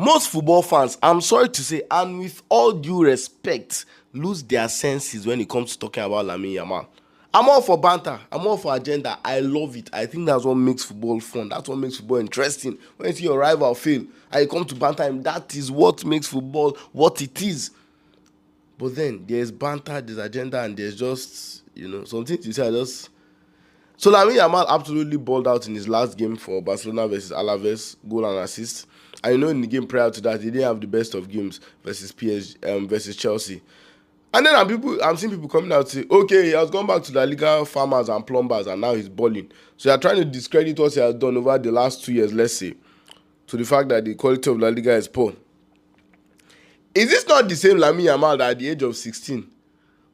most football fans, I'm sorry to say, and with all due respect, lose their senses when it comes to talking about Lamine Yamal. I'm all for banter. I'm all for agenda. I love it. I think that's what makes football fun. That's what makes football interesting. When you see your rival fail and you come to banter him, that is what makes football what it is. But then there's banter, there's agenda, and there's just, some things you say are just. So Lamine Yamal absolutely balled out in his last game for Barcelona versus Alaves, goal and assist. And in the game prior to that, he didn't have the best of games versus versus Chelsea. And then I'm seeing people coming out say, okay, he has gone back to La Liga farmers and plumbers, and now he's balling. So you're trying to discredit what he has done over the last 2 years, let's say, to the fact that the quality of La Liga is poor. Is this not the same Lamine Yamal that at the age of 16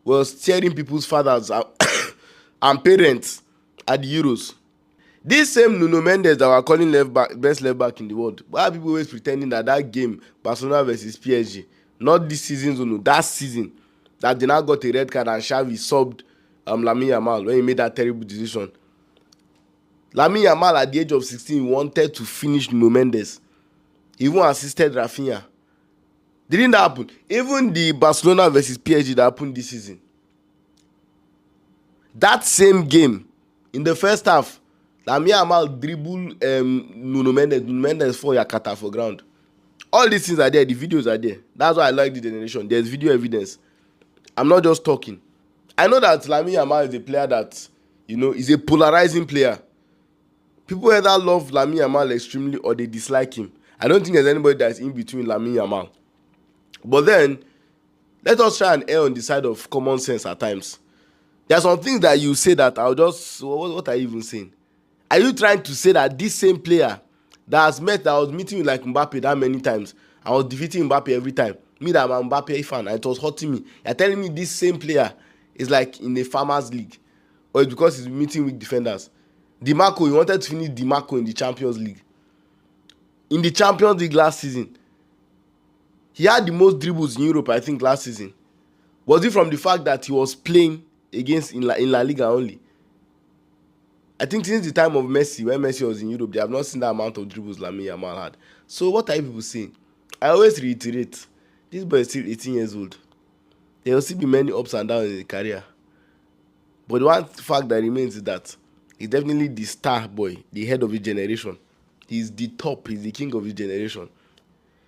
was tearing people's fathers and parents at the Euros? This same Nuno Mendes that we're calling best left back in the world, why are people always pretending that game, Barcelona versus PSG, not this season, that season, that they now got a red card and Xavi subbed Lamine Yamal when he made that terrible decision? Lamine Yamal at the age of 16 wanted to finish Nuno Mendes. He even assisted Rafinha. Didn't that happen? Even the Barcelona versus PSG that happened this season. That same game, in the first half, Lamine Yamal dribbled Nuno Mendes for Yakata for ground. All these things are there. The videos are there. That's why I like the generation. There's video evidence. I'm not just talking. I know that Lamine Yamal is a player that, is a polarizing player. People either love Lamine Yamal extremely or they dislike him. I don't think there's anybody that's in between Lamine Yamal. But then, let us try and err on the side of common sense at times. There are some things that you say that I'll just... What are you even saying? Are you trying to say that this same player that was meeting with like Mbappe that many times, I was defeating Mbappe every time, me that I'm a Mbappe fan, and it was hurting me, you're telling me this same player is like in the Farmers League, or it's because he's meeting with defenders? DiMarco, you wanted to finish DiMarco in the Champions League. In the Champions League last season, he had the most dribbles in Europe, I think, last season. Was it from the fact that he was playing against in La Liga only? I think since the time of Messi, when Messi was in Europe, they have not seen that amount of dribbles Lamine Yamal had. So what are you people saying? I always reiterate, this boy is still 18 years old. There will still be many ups and downs in his career. But the one fact that remains is that he's definitely the star boy, the head of his generation. He's the top, he's the king of his generation.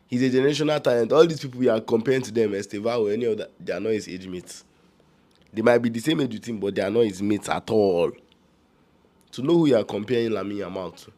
He's a generational talent. All these people we are comparing to them, Esteva or any other, they are not his age mates. They might be the same age with him, but they are not his mates at all. To know who you are comparing Lamine Yamal to.